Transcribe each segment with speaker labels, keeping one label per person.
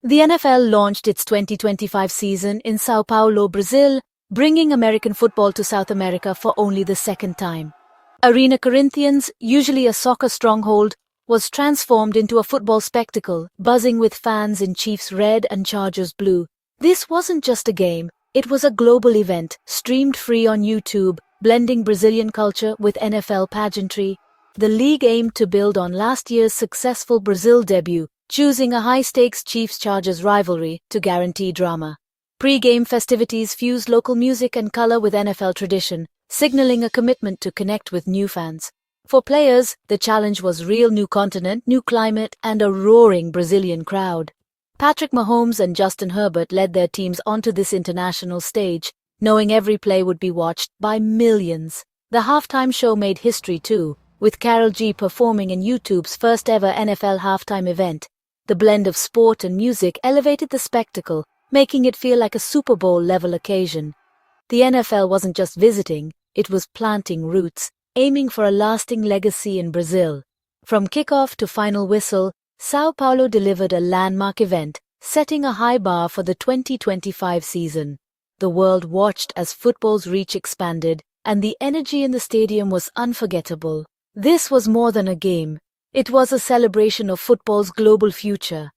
Speaker 1: The NFL launched its 2025 season in São Paulo, Brazil, bringing American football to South America for only the second time. Arena Corinthians, usually a soccer stronghold, was transformed into a football spectacle, buzzing with fans in Chiefs red and Chargers blue. This wasn't just a game, it was a global event, streamed free on YouTube, blending Brazilian culture with NFL pageantry. The league aimed to build on last year's successful Brazil debut, choosing a high-stakes Chiefs-Chargers rivalry to guarantee drama. Pre-game festivities fused local music and color with NFL tradition, signaling a commitment to connect with new fans. For players, the challenge was real: new continent, new climate, and a roaring Brazilian crowd. Patrick Mahomes and Justin Herbert led their teams onto this international stage, knowing every play would be watched by millions. The halftime show made history too, with Karol G performing in YouTube's first ever NFL halftime event. The blend of sport and music elevated the spectacle, making it feel like a Super Bowl-level occasion. The NFL wasn't just visiting, it was planting roots, aiming for a lasting legacy in Brazil. From kickoff to final whistle, São Paulo delivered a landmark event, setting a high bar for the 2025 season. The world watched as football's reach expanded, and the energy in the stadium was unforgettable. This was more than a game. It was a celebration of football's global future.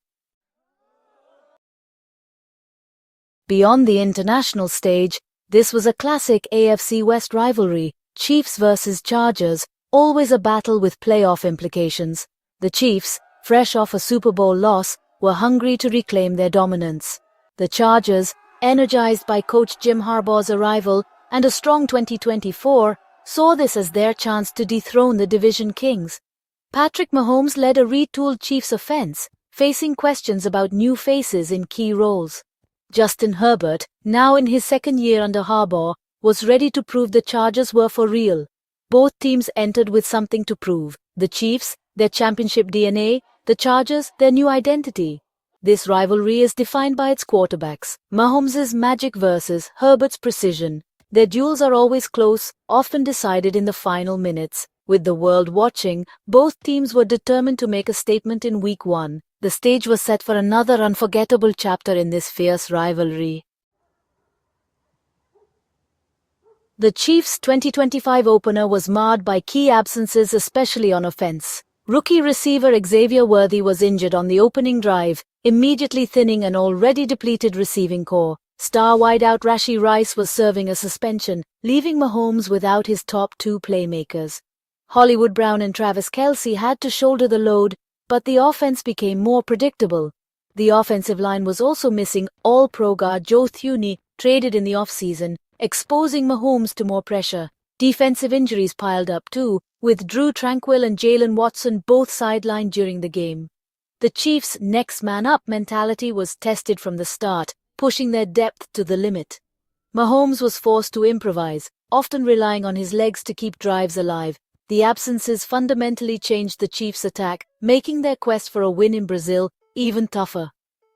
Speaker 1: Beyond the international stage, this was a classic AFC West rivalry, Chiefs versus Chargers, always a battle with playoff implications. The Chiefs, fresh off a Super Bowl loss, were hungry to reclaim their dominance. The Chargers, energized by coach Jim Harbaugh's arrival and a strong 2024, saw this as their chance to dethrone the division kings. Patrick Mahomes led a retooled Chiefs offense, facing questions about new faces in key roles. Justin Herbert, now in his second year under Harbaugh, was ready to prove the Chargers were for real. Both teams entered with something to prove: the Chiefs, their championship DNA, the Chargers, their new identity. This rivalry is defined by its quarterbacks, Mahomes' magic versus Herbert's precision. Their duels are always close, often decided in the final minutes. With the world watching, both teams were determined to make a statement in Week 1. The stage was set for another unforgettable chapter in this fierce rivalry. The Chiefs' 2025 opener was marred by key absences, especially on offense. Rookie receiver Xavierworthy was injured on the opening drive, immediately thinning an already depleted receiving corps. Star wideout Rashee Rice was serving a suspension, leaving Mahomes without his top two playmakers. Hollywood Brown and Traviskelce had to shoulder the load, but the offense became more predictable. The offensive line was also missing All-Pro guard Joe Thuney, traded in the offseason, exposing Mahomes to more pressure. Defensive injuries piled up too, with Drew Tranquill and Jalen Watson both sidelined during the game. The Chiefs' next man up mentality was tested from the start, pushing their depth to the limit. Mahomes was forced to improvise, often relying on his legs to keep drives alive. The absences fundamentally changed the Chiefs' attack, making their quest for a win in Brazil even tougher.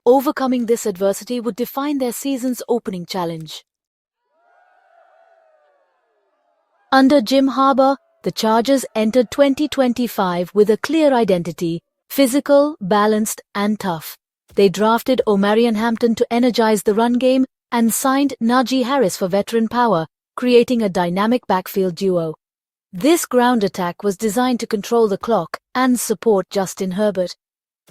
Speaker 1: Overcoming this adversity would define their season's opening challenge. Under Jim Harbaugh, the Chargers entered 2025 with a clear identity: physical, balanced, and tough. They drafted Omarion Hampton to energize the run game and signed Najee Harris for veteran power, creating a dynamic backfield duo. This ground attack was designed to control the clock and support Justin Herbert.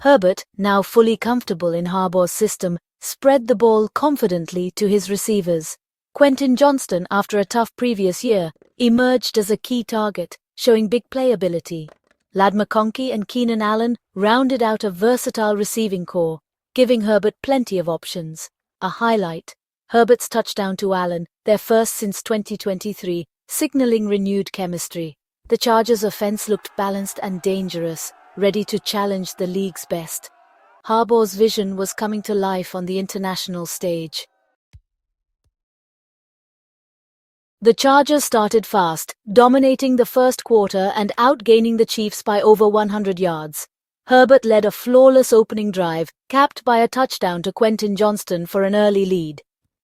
Speaker 1: Herbert, now fully comfortable in Harbaugh's system, spread the ball confidently to his receivers. Quentin Johnston, after a tough previous year, emerged as a key target, showing big playability. Ladd McConkey and Keenan Allen rounded out a versatile receiving corps, giving Herbert plenty of options. A highlight: Herbert's touchdown to Allen, their first since 2023, signaling renewed chemistry. The Chargers' offense looked balanced and dangerous, ready to challenge the league's best. Harbaugh's vision was coming to life on the international stage. The Chargers started fast, dominating the first quarter and outgaining the Chiefs by over 100 yards. Herbert led a flawless opening drive, capped by a touchdown to Quentin Johnston for an early lead.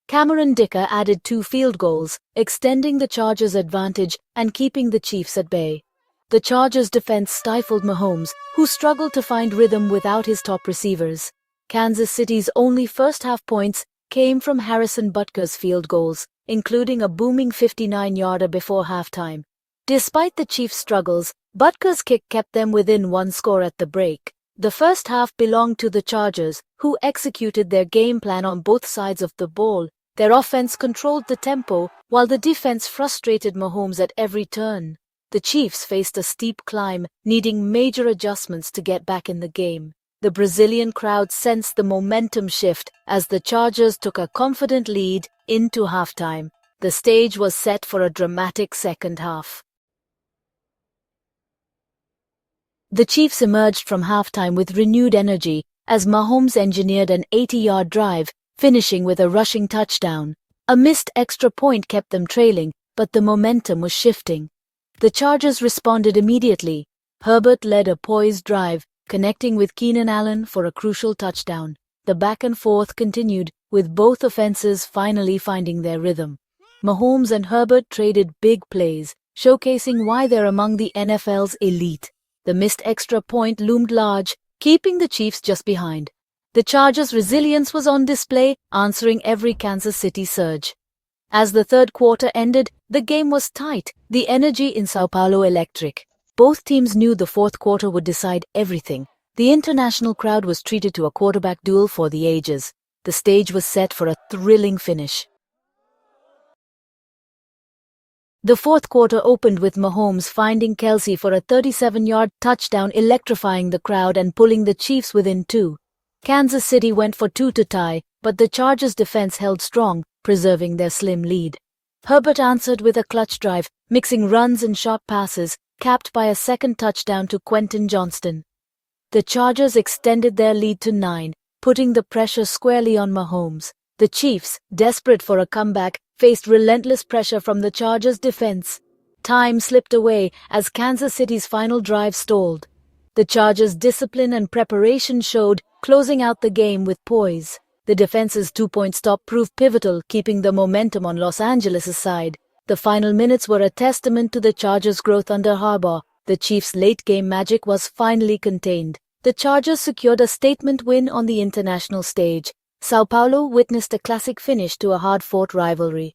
Speaker 1: Cameron Dicker added 2 field goals, extending the Chargers' advantage and keeping the Chiefs at bay. The Chargers' defense stifled Mahomes, who struggled to find rhythm without his top receivers. Kansas City's only first-half points came from Harrison Butker's field goals, including a booming 59-yarder before halftime. Despite the Chiefs' struggles, Butker's kick kept them within one score at the break. The first half belonged to the Chargers, who executed their game plan on both sides of the ball. Their offense controlled the tempo, while the defense frustrated Mahomes at every turn. The Chiefs faced a steep climb, needing major adjustments to get back in the game. The Brazilian crowd sensed the momentum shift as the Chargers took a confident lead into halftime. The stage was set for a dramatic second half. The Chiefs emerged from halftime with renewed energy as Mahomes engineered an 80-yard drive, finishing with a rushing touchdown. A missed extra point kept them trailing, but the momentum was shifting. The Chargers responded immediately. Herbert led a poised drive, connecting with Keenan Allen for a crucial touchdown. The back and forth continued, with both offenses finally finding their rhythm. Mahomes and Herbert traded big plays, showcasing why they're among the NFL's elite. The missed extra point loomed large, keeping the Chiefs just behind. The Chargers' resilience was on display, answering every Kansas City surge. As the third quarter ended, the game was tight, the energy in Sao Paulo electric. Both teams knew the fourth quarter would decide everything. The international crowd was treated to a quarterback duel for the ages. The stage was set for a thrilling finish. The fourth quarter opened with Mahomes finding Kelce for a 37-yard touchdown, electrifying the crowd and pulling the Chiefs within 2. Kansas City went for 2 to tie, but the Chargers' defense held strong, preserving their slim lead. Herbert answered with a clutch drive, mixing runs and short passes, capped by a second touchdown to Quentin Johnston. The Chargers extended their lead to 9, putting the pressure squarely on Mahomes. The Chiefs, desperate for a comeback, faced relentless pressure from the Chargers' defense. Time slipped away as Kansas City's final drive stalled. The Chargers' discipline and preparation showed, closing out the game with poise. The defense's 2-point stop proved pivotal, keeping the momentum on Los Angeles' side. The final minutes were a testament to the Chargers' growth under Harbaugh. The Chiefs' late-game magic was finally contained. The Chargers secured a statement win on the international stage. Sao Paulo witnessed a classic finish to a hard-fought rivalry.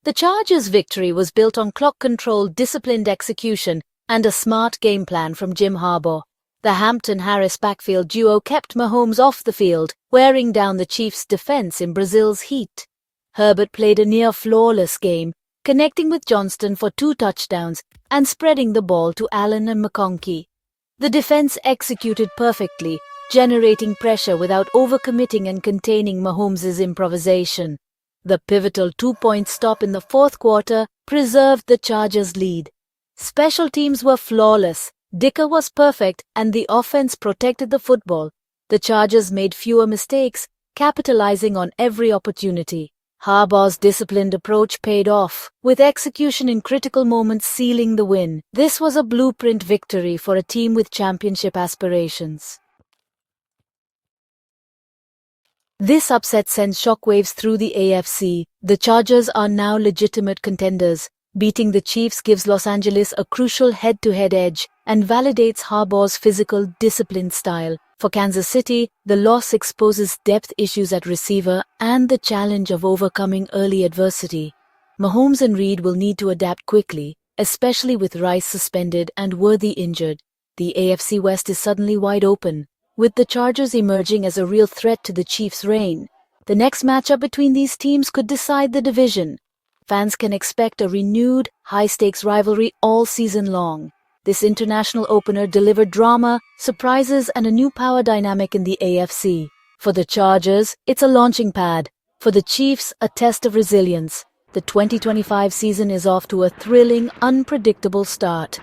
Speaker 1: The Chargers' victory was built on clock-controlled, disciplined execution and a smart game plan from Jim Harbaugh. The Hampton-Harris backfield duo kept Mahomes off the field, wearing down the Chiefs' defense in Brazil's heat. Herbert played a near-flawless game, connecting with Johnston for 2 touchdowns and spreading the ball to Allen and McConkey. The defense executed perfectly, generating pressure without overcommitting and containing Mahomes' improvisation. The pivotal 2-point stop in the fourth quarter preserved the Chargers' lead. Special teams were flawless, Dicker was perfect, and the offense protected the football. The Chargers made fewer mistakes, capitalizing on every opportunity. Harbaugh's disciplined approach paid off, with execution in critical moments sealing the win. This was a blueprint victory for a team with championship aspirations. This upset sends shockwaves through the AFC. The Chargers are now legitimate contenders. Beating the Chiefs gives Los Angeles a crucial head-to-head edge and validates Harbaugh's physical, disciplined style. For Kansas City, the loss exposes depth issues at receiver and the challenge of overcoming early adversity. Mahomes and Reed will need to adapt quickly, especially with Rice suspended and Worthy injured. The AFC West is suddenly wide open, with the Chargers emerging as a real threat to the Chiefs' reign. The next matchup between these teams could decide the division. Fans can expect a renewed, high-stakes rivalry all season long. This international opener delivered drama, surprises, and a new power dynamic in the AFC. For the Chargers, it's a launching pad. For the Chiefs, a test of resilience. The 2025 season is off to a thrilling, unpredictable start.